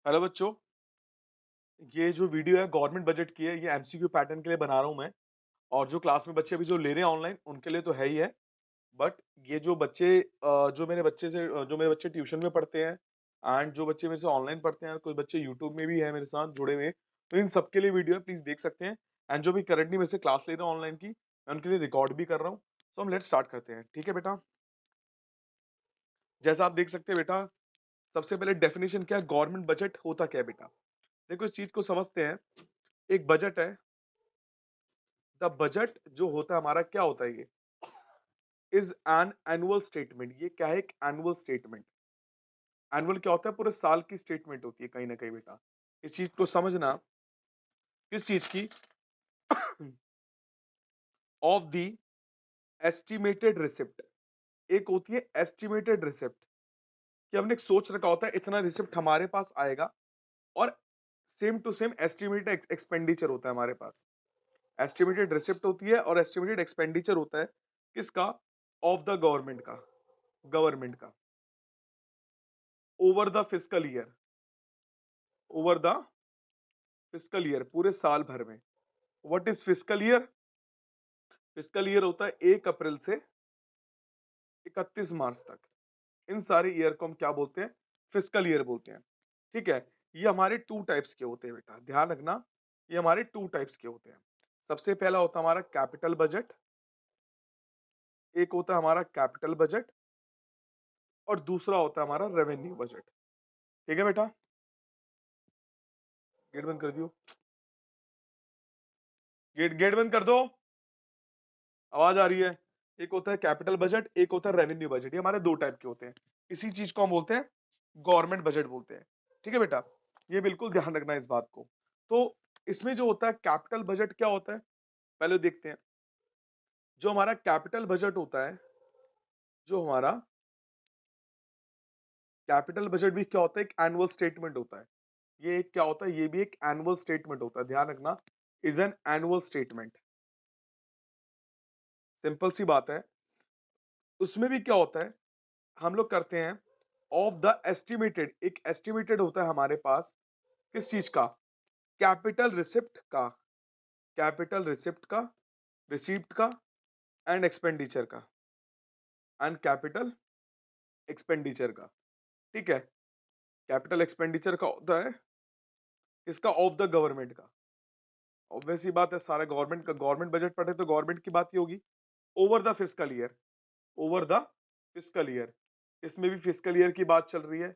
Hello बच्चों, ये जो वीडियो है गवर्नमेंट बजट की है, ये एमसीक्यू पैटर्न के लिए बना रहा हूँ मैं। और जो क्लास में बच्चे अभी जो ले रहे हैं ऑनलाइन उनके लिए तो है ही है। बट ये जो बच्चे जो मेरे बच्चे ट्यूशन में पढ़ते हैं एंड जो बच्चे मेरे से ऑनलाइन पढ़ते हैं, कोई बच्चे यूट्यूब में भी है मेरे साथ जुड़े हुए, तो इन सबके लिए वीडियो है, प्लीज देख सकते हैं। एंड जो भी करंटली मेरे से क्लास ले रहे हैं ऑनलाइन की, मैं उनके लिए रिकॉर्ड भी कर रहा हूँ। सो हम लेट स्टार्ट करते हैं, ठीक है बेटा। जैसा आप देख सकते हैं बेटा, सबसे पहले डेफिनेशन क्या है, गवर्नमेंट बजट होता क्या है बेटा। देखो इस चीज को समझते हैं। एक बजट है, द बजट जो होता है हमारा, क्या होता है ये, इज एन एनुअल स्टेटमेंट। ये क्या है, एक एनुअल स्टेटमेंट। एनुअल क्या होता है, पूरे साल की स्टेटमेंट होती है कहीं ना कहीं बेटा। इस चीज को समझना, किस चीज की, ऑफ द एस्टिमेटेड रिसिप्ट। एक होती है एस्टिमेटेड रिसिप्ट, कि हमने एक सोच रखा होता है इतना रिसिप्ट हमारे पास आएगा, और same to same estimated expenditure होता है हमारे पास। एस्टिमेटेड रिसिप्ट होती है और एस्टिमेटेड एक्सपेंडिचर होता है, किसका, ऑफ द गवर्नमेंट का over the fiscal year, over the fiscal year, पूरे साल भर में। What is fiscal year? Fiscal year होता है 1 अप्रैल से 31 मार्च तक। इन सारे ईयर को हम क्या बोलते हैं, फिस्कल ईयर बोलते हैं। ठीक है। ये हमारे टू टाइप्स के होते हैं बेटा, ध्यान रखना। ये हमारे टू टाइप्स के होते हैं। सबसे पहला होता है हमारा कैपिटल बजट, एक होता है हमारा कैपिटल बजट, और दूसरा होता है हमारा रेवेन्यू बजट। ठीक है बेटा, गेट बंद कर दियो, गेट गेट बंद कर दो, आवाज आ रही है। एक होता है कैपिटल बजट, एक होता है रेवेन्यू बजट। ये हमारे दो टाइप के होते हैं। इसी चीज को हम बोलते हैं गवर्नमेंट बजट बोलते हैं। ठीक है बेटा, ये बिल्कुल ध्यान रखना इस बात को। तो इसमें जो होता है कैपिटल बजट, क्या होता है पहले देखते हैं। जो हमारा कैपिटल बजट होता है, जो हमारा कैपिटल बजट भी क्या होता है, एक एनुअल स्टेटमेंट होता है। ये एक क्या होता है, ये भी एक एनुअल स्टेटमेंट होता है, ध्यान रखना। Is an annual statement, simple सी बात है। उसमें भी क्या होता है, हम लोग करते हैं ऑफ द एस्टिमेटेड, एक एस्टिमेटेड होता है हमारे पास, किस चीज का, कैपिटल रिसिप्ट का, कैपिटल रिसिप्ट का, रिसीप्ट का, एंड एक्सपेंडिचर का, एंड कैपिटल एक्सपेंडिचर का। ठीक है। कैपिटल एक्सपेंडिचर का होता है इसका, ऑफ द गवर्नमेंट का। ऑब्वियस सी बात है, सारा गवर्नमेंट का, गवर्नमेंट बजट पढ़े तो गवर्नमेंट की बात ही होगी। Over the fiscal year, over the fiscal year, इसमें भी फिस्कल ईयर की बात चल रही है,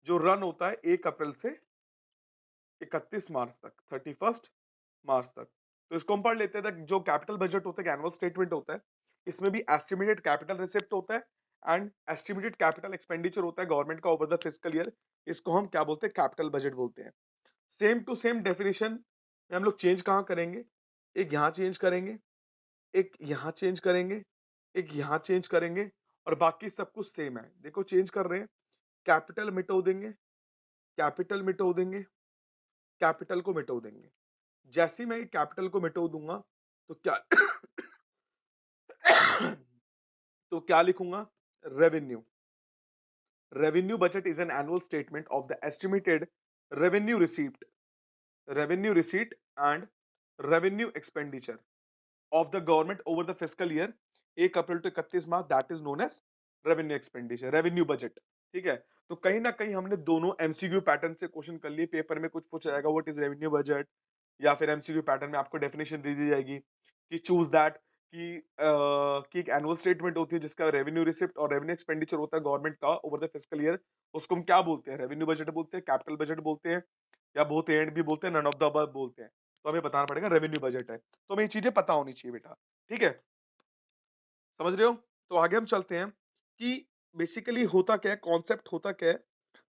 जो रन होता है 1 अप्रैल से 31 मार्च तक, 31 मार्च तक। तो इसको हम पढ़ लेते हैं। जो कैपिटल बजट होता है, एनुअल स्टेटमेंट होता है, इसमें भी एस्टिमेटेड कैपिटल रिसिप्ट होता है एंड एस्टिमेटेड कैपिटल एक्सपेंडिचर होता है गवर्नमेंट का ओवर द फिस्कल ईयर। इसको हम क्या बोलते हैं, कैपिटल बजट बोलते हैं। सेम टू सेम डेफिनेशन में हम लोग चेंज कहां करेंगे, एक यहां चेंज करेंगे, एक यहां चेंज करेंगे, एक यहां चेंज करेंगे, और बाकी सब कुछ सेम है। देखो चेंज कर रहे हैं, कैपिटल मिटो देंगे, कैपिटल मिटो देंगे, कैपिटल को मिटो देंगे। जैसे ही मैं कैपिटल को मिटो दूंगा, तो क्या तो क्या लिखूंगा, revenue. Revenue budget is an annual statement of the estimated revenue receipt, revenue receipt and revenue expenditure of the government over the fiscal year 1 April to 31 March, that is known as revenue expenditure, revenue budget. ठीक है। तो कहीं ना कहीं हमने दोनों MCQ pattern से question कर लिए, पेपर में कुछ पूछा जाएगा व्हाट इज रेवेन्यू बजट, या फिर एमसीक्यू पैटर्न में आपको डेफिनेशन दे दी जाएगी कि चूज दैट, कि एक एनुअल स्टेटमेंट होती है जिसका रेवेन्यू रिसिप्ट और रेवेन्यू एक्सपेंडिचर होता है गवर्नमेंट का ओवर द फिस्कल ईयर, उसको हम क्या बोलते हैं, रेवेन्यू बजट बोलते हैं, कैपिटल बजट बोलते हैं, या बोथ एंड भी बोलते हैं, नन ऑफ द अबव बोलते हैं। तो हमें बताना पड़ेगा रेवेन्यू बजट है। तो हमें ये चीजें पता होनी चाहिए बेटा। ठीक है, समझ रहे हो। तो आगे हम चलते हैं कि बेसिकली होता क्या है, कॉन्सेप्ट होता क्या है।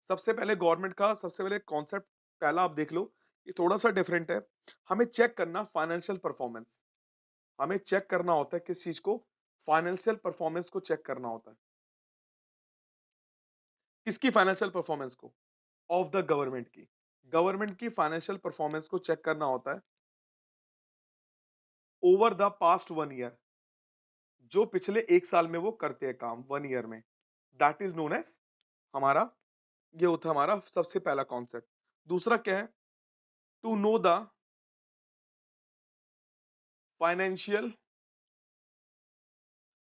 सबसे पहले गवर्नमेंट का सबसे पहले कॉन्सेप्ट, पहला आप देख लो, ये थोड़ा सा डिफरेंट है। हमें चेक करना फाइनेंशियल परफॉर्मेंस, हमें चेक करना होता है किस चीज को, फाइनेंशियल परफॉर्मेंस को चेक करना होता है। किसकी फाइनेंशियल परफॉर्मेंस को, ऑफ द गवर्नमेंट की। गवर्नमेंट की फाइनेंशियल परफॉर्मेंस को चेक करना होता है ओवर द पास्ट 1 ईयर, जो पिछले 1 साल में वो करते हैं काम 1 ईयर में, दैट इज नोन एज हमारा, ये होता है हमारा सबसे पहला कॉन्सेप्ट। दूसरा क्या है, to know the financial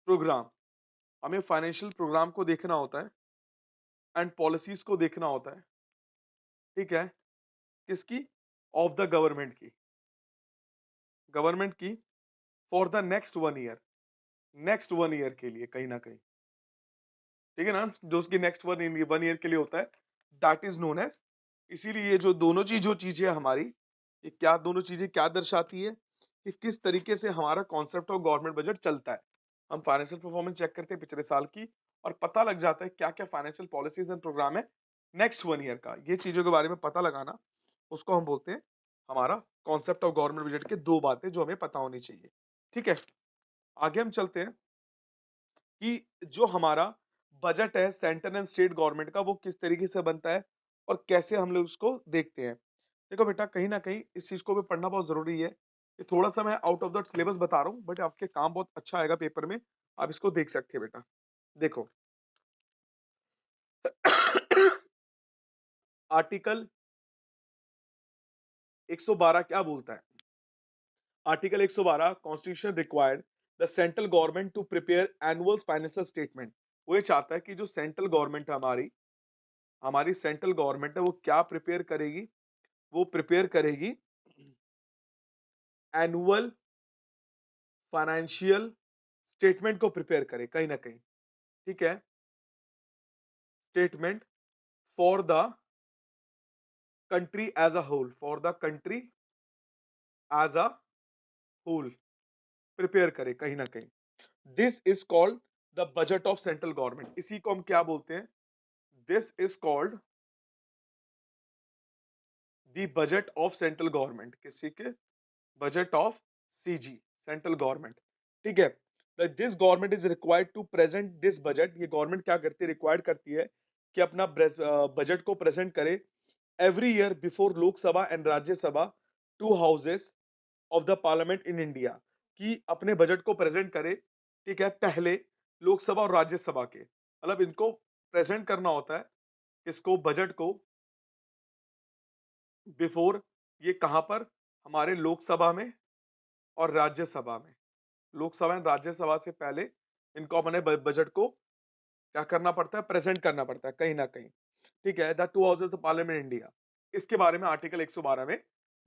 program, हमें फाइनेंशियल प्रोग्राम को देखना होता है एंड पॉलिसीज को देखना होता है, ठीक है, किसकी, ऑफ द गवर्नमेंट की for the next 1 year, next 1 year के लिए कहीं ना कहीं, ठीक है ना, जो उसकी नेक्स्ट 1 ईयर के लिए होता है, दैट इज नोन एज। इसीलिए ये जो दोनों चीजें हमारी, ये क्या दोनों चीजें क्या दर्शाती है कि किस तरीके से हमारा कॉन्सेप्ट ऑफ गवर्नमेंट बजट चलता है। हम फाइनेंशियल परफॉर्मेंस चेक करते हैं पिछले साल की, और पता लग जाता है क्या क्या फाइनेंशियल पॉलिसीज एंड प्रोग्राम है नेक्स्ट 1 ईयर का। ये चीजों के बारे में पता लगाना, उसको हम बोलते हैं हमारा कॉन्सेप्ट ऑफ गवर्नमेंट बजट के दो बातें जो हमें पता होनी चाहिए, ठीक है। आगे हम चलते हैं कि जो हमारा बजट है सेंट्रल एंड स्टेट गवर्नमेंट का, वो किस तरीके से बनता है और कैसे हम लोग उसको देखते हैं। देखो बेटा, कहीं ना कहीं इस चीज को भी पढ़ना बहुत जरूरी है। ये थोड़ा सा मैं आउट ऑफ द सिलेबस बता रहा हूँ, बट आपके काम बहुत अच्छा आएगा पेपर में, आप इसको देख सकते हैं बेटा। देखो आर्टिकल 112 क्या बोलता है, article 112, constitution required the central government to prepare annual financial statement. वो ये चाहता है कि जो सेंट्रल गवर्नमेंट है हमारी, हमारी सेंट्रल गवर्नमेंट है, वो क्या प्रिपेयर करेगी, वो प्रिपेयर करेगी एनुअल फाइनेंशियल स्टेटमेंट को प्रिपेयर करे कहीं ना कहीं, ठीक है, statement for the country as a whole, for the country as a whole prepare करे कहीं ना कहीं। This is called the budget of central government. इसी को हम क्या बोलते हैं, this is called the budget of central government, किसी के budget of CG, central government, ठीक है। This government is required to present this budget, ये गवर्नमेंट क्या करती है, रिक्वायर्ड करती है कि अपना बजट को प्रेजेंट करे every year before Lok Sabha and Rajya Sabha, to houses of the parliament in India, कि अपने बजट को प्रेजेंट करे, ठीक है, पहले लोकसभा और राज्यसभा के, मतलब इनको प्रेजेंट करना होता है, इसको बजट को बिफोर, ये कहां पर, हमारे लोकसभा में और राज्यसभा में, लोकसभा एंड राज्यसभा से पहले इनको अपने बजट को क्या करना पड़ता है, प्रेजेंट करना पड़ता है कहीं ना कहीं, ठीक है, the two houses of parliament India. इसके बारे में आर्टिकल 112 में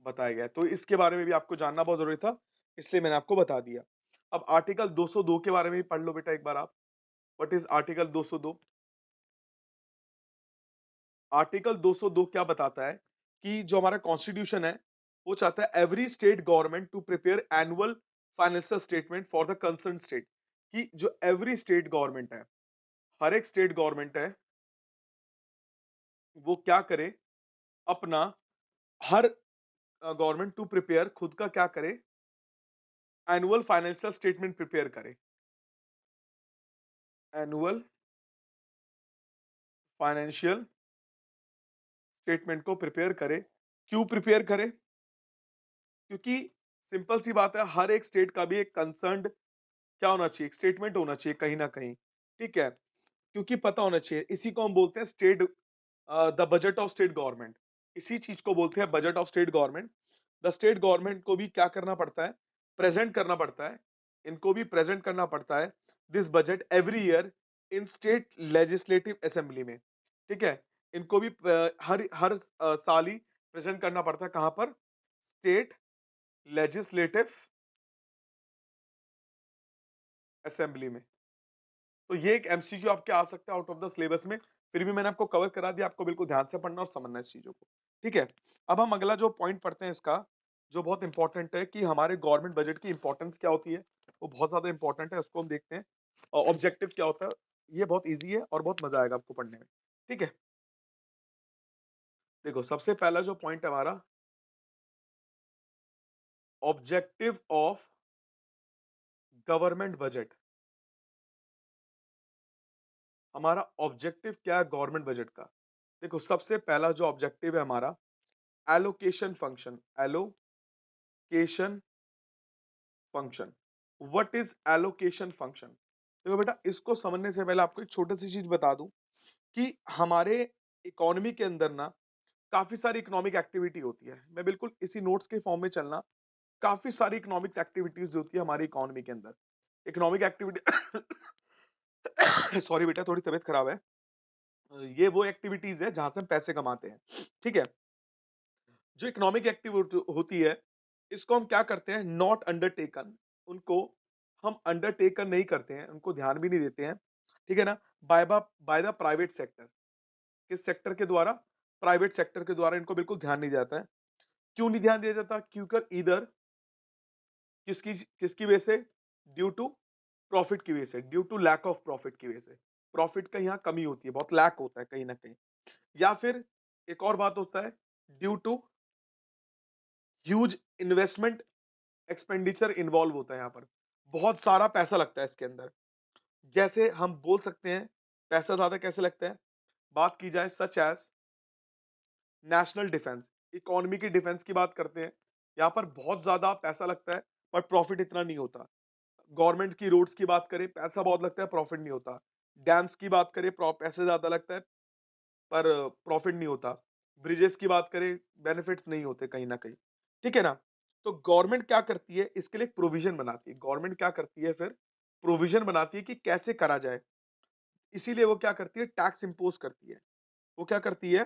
बताया गया है, तो इसके बारे में भी आपको जानना बहुत जरूरी था, इसलिए मैंने आपको बता दिया। अब आर्टिकल 202 के बारे में भी पढ़ लो बेटा एक बार आप। What is article 202? आर्टिकल 202 क्या बताता है कि जो हमारा कॉन्स्टिट्यूशन है, वो चाहता है every state government to prepare annual financial statement for the concern state, कि जो एवरी स्टेट गवर्नमेंट है, हर एक स्टेट गवर्नमेंट है, वो क्या करे, अपना हर गवर्नमेंट टू प्रिपेयर, खुद का क्या करे, एनुअल फाइनेंशियल स्टेटमेंट प्रिपेयर करे, एनुअल फाइनेंशियल स्टेटमेंट को प्रिपेयर करे। क्यों प्रिपेयर करे, क्योंकि सिंपल सी बात है, हर एक स्टेट का भी एक कंसर्न्ड क्या होना चाहिए, एक स्टेटमेंट होना चाहिए कहीं ना कहीं, ठीक है, क्योंकि पता होना चाहिए, इसी को हम बोलते हैं state, the budget of state government, इसी चीज को बोलते हैं budget of state government. The state government को भी क्या करना पड़ता है, प्रेजेंट करना पड़ता है, इनको भी प्रेजेंट करना पड़ता है this budget every year in state legislative assembly में, ठीक है, इनको भी हर हर साल ही प्रेजेंट करना पड़ता है, कहां पर, स्टेट लेजिस्लेटिव असेंबली में। तो ये एक एमसीक्यू आपके आ सकता है आउट ऑफ द सिलेबस में, फिर भी मैंने आपको कवर करा दिया, आपको बिल्कुल ध्यान से पढ़ना और समझना इस चीजों को, ठीक है। अब हम अगला जो पॉइंट पढ़ते हैं इसका, जो बहुत इंपॉर्टेंट है कि हमारे गवर्नमेंट बजट की इंपॉर्टेंस क्या होती है, वो बहुत ज्यादा इंपॉर्टेंट है, उसको हम देखते हैं। और ऑब्जेक्टिव क्या होता है, ये बहुत ईजी है और बहुत मजा आएगा आपको पढ़ने में, ठीक है। देखो सबसे पहला जो पॉइंट है हमारा, ऑब्जेक्टिव ऑफ गवर्नमेंट बजट, हमारा ऑब्जेक्टिव क्या है गवर्नमेंट बजट का। देखो सबसे पहला जो ऑब्जेक्टिव है हमारा, allocation function, allocation function. What is allocation function? देखो बेटा, इसको समझने से पहले आपको एक छोटी सी चीज बता दूं कि हमारे इकोनॉमी के अंदर ना काफी सारी इकोनॉमिक एक्टिविटी होती है। मैं बिल्कुल इसी नोट्स के फॉर्म में चलना, काफी सारी इकोनॉमिक्स एक्टिविटीज होती है हमारी इकोनॉमी के अंदर। इकोनॉमिक एक्टिविटी सॉरी बेटा, थोड़ी तबीयत खराब है। ये वो एक्टिविटीज है जहां से हम पैसे कमाते हैं, ठीक है। जो इकोनॉमिक एक्टिविटी होती है, इसको हम क्या करते हैं, नॉट अंडरटेकन, उनको हम अंडरटेकन नहीं करते हैं, उनको ध्यान भी नहीं देते हैं, ठीक है ना, बाय द प्राइवेट सेक्टर। किस सेक्टर के द्वारा? प्राइवेट सेक्टर के द्वारा इनको बिल्कुल ध्यान नहीं जाता है। क्यों नहीं ध्यान दिया जाता? क्योंकि इधर किसकी किसकी वजह से? ड्यू टू प्रॉफिट की वजह से, due to lack of profit की वजह से। प्रॉफिट का यहाँ कमी होती है, बहुत लैक होता है कहीं ना कहीं। या फिर एक और बात होता है, due to huge investment expenditure involve होता है। यहाँ पर बहुत सारा पैसा लगता है इसके अंदर। जैसे हम बोल सकते हैं, पैसा ज्यादा कैसे लगता है, बात की जाए such as national defence, economy की डिफेंस की बात करते हैं, यहाँ पर बहुत ज्यादा पैसा लगता है, पर प्रॉफिट इतना नहीं होता। गवर्नमेंट की रोड्स की बात करें, पैसा बहुत लगता है, प्रॉफिट नहीं होता। डैम्स की बात करें, पैसा ज्यादा लगता है, पर प्रॉफिट नहीं होता। ब्रिजेस की बात करें, बेनिफिट्स नहीं होते कहीं ना कहीं, ठीक है ना। तो गवर्नमेंट क्या करती है, इसके लिए प्रोविजन बनाती है। गवर्नमेंट क्या करती है फिर? प्रोविजन बनाती है कि कैसे करा जाए। इसीलिए वो क्या करती है, टैक्स इंपोज करती है। वो क्या करती है,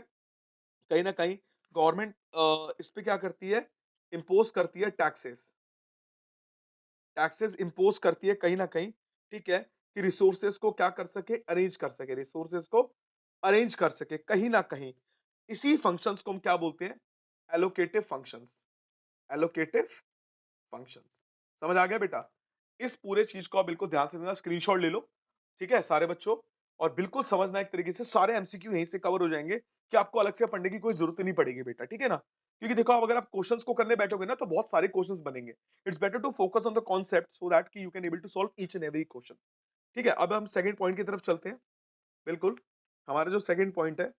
कहीं ना कहीं गवर्नमेंट इस पे क्या करती है, इंपोज करती है टैक्सेस। टैक्सेस इंपोज करती है कहीं ना कहीं, ठीक है, कि रिसोर्सेज को क्या कर सके, अरेंज कर सके, रिसोर्सेज को अरेंज कर सके कहीं ना कहीं। इसी फंक्शंस को हम क्या बोलते हैं, एलोकेटिव फंक्शंस। एलोकेटिव फंक्शंस, समझ आ गया बेटा? इस पूरे चीज को आप बिल्कुल ध्यान से देना, स्क्रीनशॉट ले लो, ठीक है सारे बच्चों। और बिल्कुल समझना, एक तरीके से सारे एमसीक्यू यहीं से कवर हो जाएंगे, कि आपको अलग से पढ़ने की कोई जरूरत ही नहीं पड़ेगी बेटा, ठीक है ना। क्योंकि देखो, अब अगर आप क्वेश्चंस को करने बैठोगे ना, तो बहुत सारे क्वेश्चंस बनेंगे। It's better to focus on the concept, so that कि you can able to solve each and every question, ठीक है। अब हम सेकंड पॉइंट की तरफ चलते हैं। बिल्कुल, हमारा जो सेकंड पॉइंट है,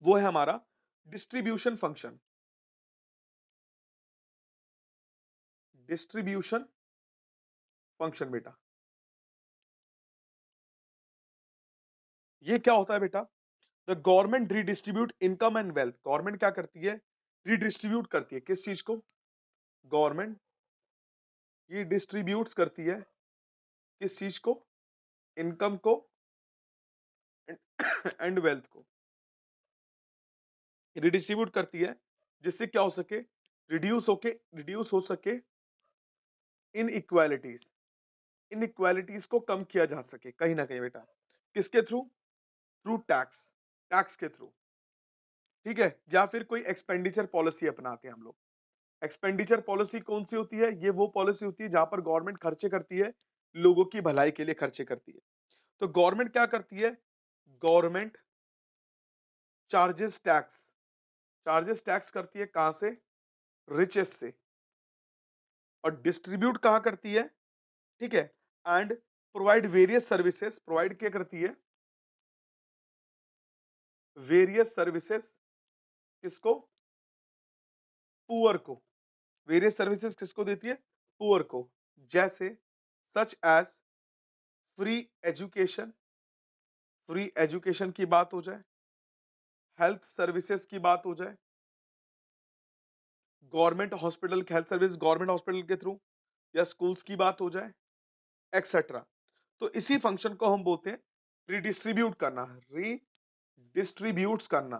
वो है हमारा डिस्ट्रीब्यूशन फंक्शन। डिस्ट्रीब्यूशन फंक्शन बेटा, ये क्या होता है बेटा? The government redistribute income and wealth. Government क्या करती है, रिडिस्ट्रीब्यूट करती है किस चीज को? गवर्नमेंट ये डिस्ट्रीब्यूट्स करती है किस चीज को? इनकम को एंड वेल्थ को रिडिस्ट्रीब्यूट करती है, जिससे क्या हो सके, रिड्यूस हो सके इन इक्वालिटीज। इन इक्वालिटीज को कम किया जा सके कहीं ना कहीं बेटा। किसके थ्रू? थ्रू टैक्स, टैक्स के थ्रू, ठीक है। या फिर कोई एक्सपेंडिचर पॉलिसी अपनाते हैं हम लोग। एक्सपेंडिचर पॉलिसी कौन सी होती है? ये वो पॉलिसी होती है जहां पर गवर्नमेंट खर्चे करती है, लोगों की भलाई के लिए खर्चे करती है। तो गवर्नमेंट क्या करती है, government charges tax, charges tax करती है कहां से? रिचेस से। और डिस्ट्रीब्यूट कहां करती है, ठीक है, and provide various services. Provide क्या करती है? वेरियस सर्विसेज, किसको? पुअर को। वेरियस सर्विसेज किसको देती है? पुअर को। जैसे such as free education, free education की बात हो जाए, हेल्थ सर्विसेज की बात हो जाए, government hospital, health service government hospital के थ्रू, या स्कूल्स की बात हो जाए, एक्सेट्रा। तो इसी फंक्शन को हम बोलते हैं रिडिस्ट्रीब्यूट करना। रिडिस्ट्रीब्यूट्स करना,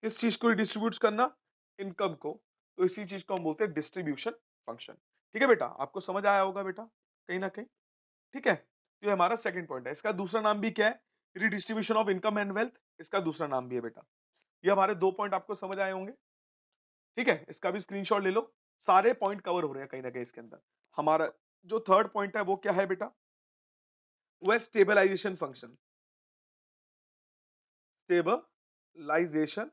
किस चीज को रिडिस्ट्रीब्यूट करना? इनकम को। तो इसी चीज को हम बोलते हैं डिस्ट्रीब्यूशन फंक्शन, ठीक है बेटा। आपको समझ आया होगा बेटा कहीं ना कहीं, ठीक है। तो ये हमारा सेकंड पॉइंट है। इसका दूसरा नाम भी क्या है? Redistribution of income and wealth, इसका दूसरा नाम भी है बेटा। ये हमारे दो पॉइंट आपको समझ आए होंगे, ठीक है। इसका भी स्क्रीनशॉट ले लो, सारे पॉइंट कवर हो रहे हैं कहीं ना कहीं इसके अंदर। हमारा जो थर्ड पॉइंट है वो क्या है बेटा? वो है stabilization function. Stabilization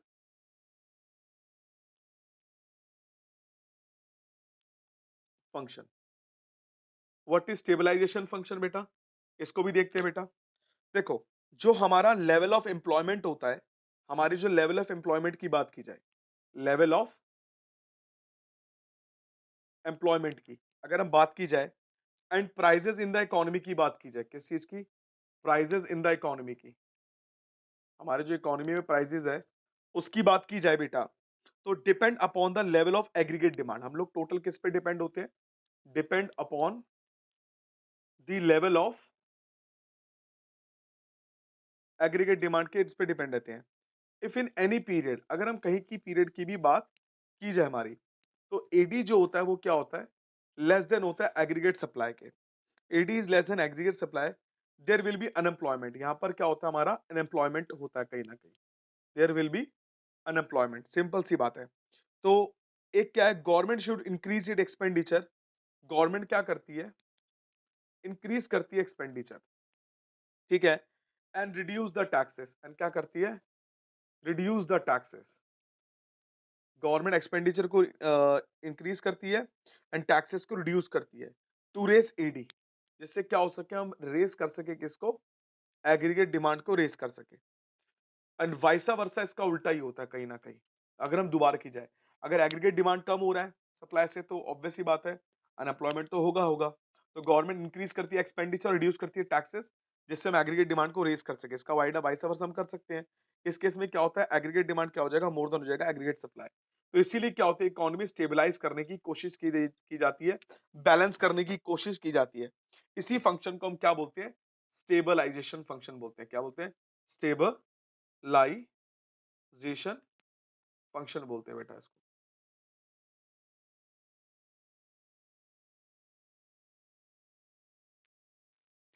function. What is stabilization function बेटा? इसको भी देखते हैं बेटा। देखो, जो हमारा लेवल ऑफ एम्प्लॉयमेंट होता है, हमारी जो लेवल ऑफ एम्प्लॉयमेंट की बात की जाए, लेवल ऑफ एम्प्लॉयमेंट की अगर हम बात की जाए, and prices in the economy की बात की जाए, किस चीज की? प्राइजेस इन द इकोनॉमी की। हमारे जो इकोनॉमी में प्राइजेस है, उसकी बात की जाए बेटा, तो depend upon the level of aggregate demand. हम लोग टोटल किस पे डिपेंड होते हैं? Depend upon the level of aggregate demand के इस पे डिपेंड रहते हैं। इफ इन एनी पीरियड, अगर हम कहीं की पीरियड की भी बात की जाए हमारी, तो एडी जो होता है वो क्या होता है? लेस देन होता है एग्रीगेट सप्लाई के। AD is less than aggregate supply, there will be unemployment. यहां पर क्या होता है? हमारा अनएम्प्लॉयमेंट होता है कहीं ना कहीं। There will be unemployment, simple सी बात है। तो एक क्या है? Government should increase it expenditure. Government क्या करती है? इंक्रीज करती है एक्सपेंडिचर, ठीक है। And reduce the taxes, and क्या करती है? Reduce the taxes. Government expenditure को इंक्रीज करती है एंड टैक्सेस को रिड्यूस करती है टू रेस एडी, जिससे क्या हो सके? हम रेस कर सके किसको? एग्रीगेट डिमांड को रेस कर सके। एंड वाइसा वर्सा इसका उल्टा ही होता है कहीं ना कहीं। अगर हम दोबारा की जाए, अगर एग्रीगेट डिमांड कम हो रहा है सप्लाई से, तो ऑब्वियस ही बात है अनएम्प्लॉयमेंट तो होगा होगा। तो गवर्नमेंट इंक्रीज करती है एक्सपेंडिचर, रिड्यूस करती है टैक्सेस, जिससे हम एग्रीगेट डिमांड को रेस कर सके। इसका वाइडा वाइसा वर्सा हम कर सकते हैं। इस केस में क्या होता है? एग्रीगेट डिमांड क्या हो जाएगा? मोर देन हो जाएगा एग्रीगेट सप्लाई। तो इसीलिए क्या होता है? इकोनॉमी स्टेबलाइज करने की कोशिश की जाती है, बैलेंस करने की कोशिश की जाती है। इसी फंक्शन को हम क्या बोलते हैं? स्टेबलाइजेशन फंक्शन बोलते हैं। क्या बोलते हैं? स्टेबलाइजेशन फंक्शन बोलते हैं बेटा इसको।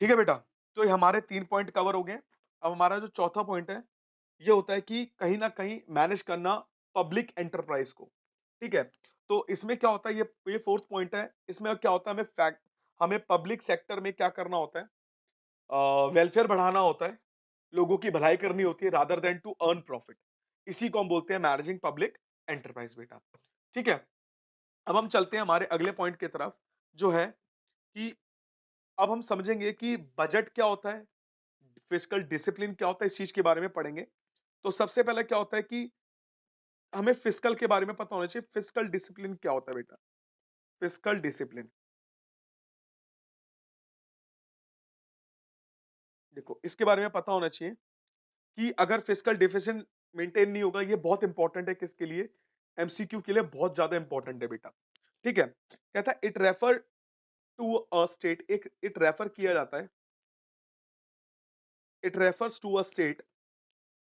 ठीक है बेटा, तो ये हमारे 3 पॉइंट कवर हो गए। अब हमारा जो चौथा पॉइंट है, ये होता है कि कहीं ना कहीं मैनेज करना पब्लिक एंटरप्राइज को। ठीक है, तो इसमें क्या होता है? ये फोर्थ पॉइंट है। इसमें क्या होता है? हमें पब्लिक सेक्टर में क्या करना होता है? वेलफेयर बढ़ाना होता है, लोगों की भलाई करनी होती है, rather than to earn profit. इसी को हम बोलते हैं मैनेजिंग पब्लिक एंटरप्राइज बेटा। ठीक है, अब हम चलते हैं हमारे अगले पॉइंट की तरफ, जो है कि अब हम समझेंगे कि बजट क्या होता है, फिस्कल डिसिप्लिन क्या होता है, इस चीज के बारे में पढ़ेंगे। तो सबसे पहले क्या होता है कि हमें फिस्कल के बारे में पता होना चाहिए। फिस्कल डिसिप्लिन क्या होता है बेटा? फिस्कल डिसिप्लिन, देखो इसके बारे में पता होना चाहिए कि अगर फिस्कल डिफिसिट मेंटेन नहीं होगा, ये बहुत इंपॉर्टेंट है किसके लिए? एमसीक्यू के लिए बहुत ज्यादा इंपॉर्टेंट है बेटा। ठीक है, कहता है it refer to a state, एक इट रेफर किया जाता है, it refers to a state,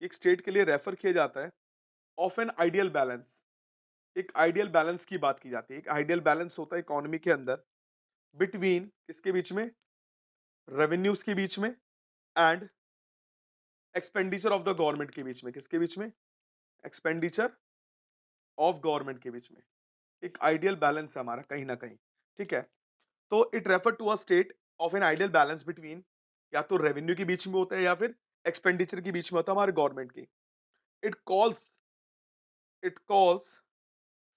एक स्टेट के लिए रेफर किया जाता है, ऑफ एन आइडियल बैलेंस। एक आइडियल बैलेंस की बात की जाती है। एक आइडियल बैलेंस होता है इकोनॉमी के अंदर बिटवीन किसके बीच में? रेवेन्यूज के बीच में and expenditure of the government के बीच में। किसके बीच में? एक्सपेंडिचर ऑफ गवर्नमेंट के बीच में। एक आइडियल बैलेंस है हमारा कहीं ना कहीं। ठीक है, तो it refer to a state of an ideal balance between, या तो रेवेन्यू के बीच में होता है या फिर एक्सपेंडिचर के बीच में होता है हमारे गवर्नमेंट की। It calls it calls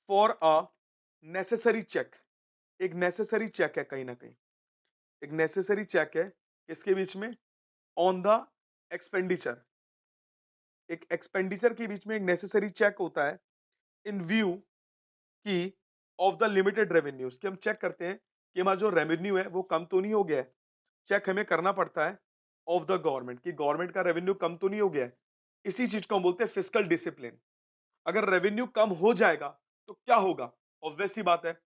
for a necessary check. एक नेसेसरी चेक है कहीं ना कहीं, एक नेसेसरी चेक है किसके बीच में? On the expenditure. एक एक्सपेंडिचर के बीच में एक नेसेसरी चेक होता है इन व्यू की ऑफ द लिमिटेड रेवेन्यूज, कि हम चेक करते हैं कि हमारा जो रेवेन्यू है वो कम तो नहीं हो गया है। चेक हमें करना पड़ता है ऑफ द गवर्नमेंट, कि गवर्नमेंट का रेवेन्यू कम तो नहीं हो गया है। इसी चीज को हम बोलते हैं फिस्कल डिसिप्लिन। अगर रेवेन्यू कम हो जाएगा तो क्या होगा? ऑब्वियस सी बात है,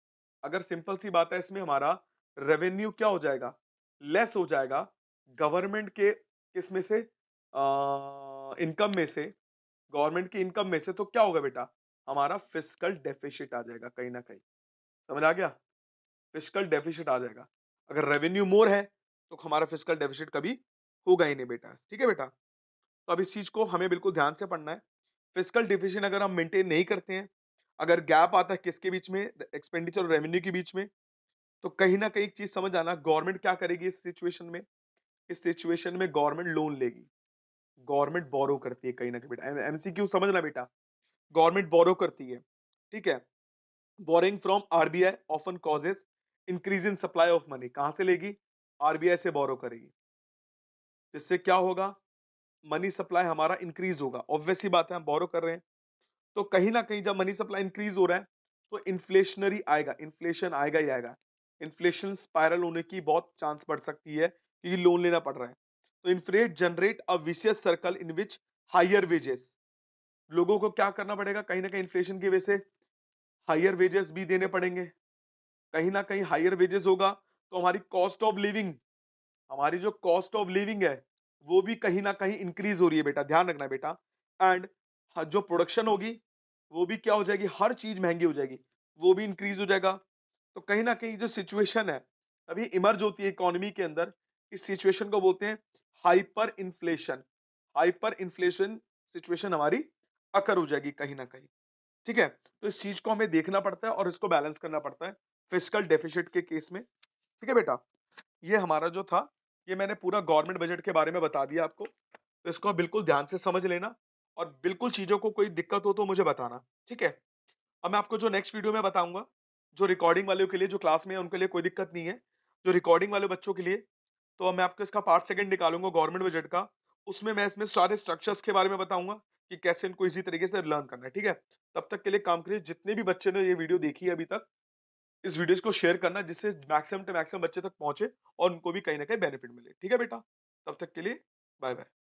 अगर सिंपल सी बात है, इसमें हमारा रेवेन्यू क्या हो जाएगा? लेस हो जाएगा गवर्नमेंट के किस में से? इनकम में से, गवर्नमेंट की इनकम में से। तो क्या होगा बेटा? हमारा फिस्कल डेफिसिट आ जाएगा कहीं ना कहीं। समझ आ गया? फिस्कल डेफिसिट आ जाएगा। अगर रेवेन्यू मोर है तो हमारा फिस्कल डेफिसिट कभी होगा ही नहीं बेटा। ठीक है बेटा, तो अब इस चीज को हमें बिल्कुल ध्यान से पढ़ना है। फिस्कल डिफिशिएंट अगर हम मेंटेन नहीं करते हैं, अगर गैप आता है किसके बीच में? एक्सपेंडिचर और रेवेन्यू के बीच में, तो कहीं ना कहीं एक चीज समझ आना, गवर्नमेंट क्या करेगी इस सिचुएशन में? इस सिचुएशन में गवर्नमेंट लोन लेगी, गवर्नमेंट बोरो करती है कहीं ना कहीं बेटा। एमसीक्यू समझना बेटा, गवर्नमेंट बोरो करती है। ठीक है, boring from RBI often causes increase in supply of money. कहां से लेगी? आरबीआई से बोरो करेगी, जिससे क्या होगा? मनी सप्लाई हमारा इंक्रीज होगा। ऑब्वियस ही बात है, हम बोरो कर रहे हैं, तो कहीं ना कहीं जब मनी सप्लाई इंक्रीज हो रहा है तो इन्फ्लेशनरी आएगा, इन्फ्लेशन आएगा ही आएगा। इन्फ्लेशन स्पाइरल होने की बहुत चांस बढ़ सकती है क्योंकि लोन लेना पड़ रहा है। तो inflate generate a vicious circle in which higher wages लोगों को क्या करना पड़ेगा, कहीं ना कहीं इन्फ्लेशन की वजह से हायर वेजेस भी देने पड़ेंगे। कहीं ना कहीं हायर वेजेस होगा तो हमारी कॉस्ट ऑफ लिविंग, हमारी जो कॉस्ट ऑफ लिविंग है वो भी कहीं ना कहीं इंक्रीज हो रही है बेटा, ध्यान रखना बेटा। एंड जो प्रोडक्शन होगी वो भी क्या हो जाएगी, हर चीज महंगी हो जाएगी, वो भी इंक्रीज हो जाएगा। तो कहीं ना कहीं जो सिचुएशन है अभी इमर्ज होती है इकोनॉमी के अंदर, इस सिचुएशन को बोलते हैं hyper inflation. Hyper inflation situation हमारी अकर हो जाएगी कहीं ना कहीं। ठीक है, तो इस चीज को हमें देखना पड़ता है और इसको बैलेंस करना पड़ता है फिस्कल डेफिसिट के केस में। ठीक है बेटा, ये हमारा जो था, ये मैंने पूरा गवर्नमेंट बजट के बारे में बता दिया आपको, तो इसको आप बिल्कुल ध्यान से समझ लेना और बिल्कुल चीजों को कोई दिक्कत हो तो मुझे बताना। ठीक है, अब मैं आपको जो नेक्स्ट वीडियो में बताऊंगा, जो रिकॉर्डिंग वालों के लिए, जो क्लास में है उनके लिए कोई दिक्कत नहीं है, जो रिकॉर्डिंग वाले बच्चों के लिए, तो मैं आपको इसका पार्ट सेकंड निकालूंगा गवर्नमेंट बजट का। उसमें मैं इसमें सारे स्ट्रक्चर्स के बारे में बताऊंगा कि कैसे इनको इसी तरीके से लर्न करना है। ठीक है, तब तक के लिए काम करिए, जितने भी बच्चे ने ये वीडियो देखी है अभी तक, इस वीडियोस को शेयर करना जिससे मैक्सिमम टू मैक्सिमम बच्चे तक पहुंचे और उनको भी कहीं ना कहीं बेनिफिट मिले। ठीक है बेटा, तब तक के लिए बाय बाय।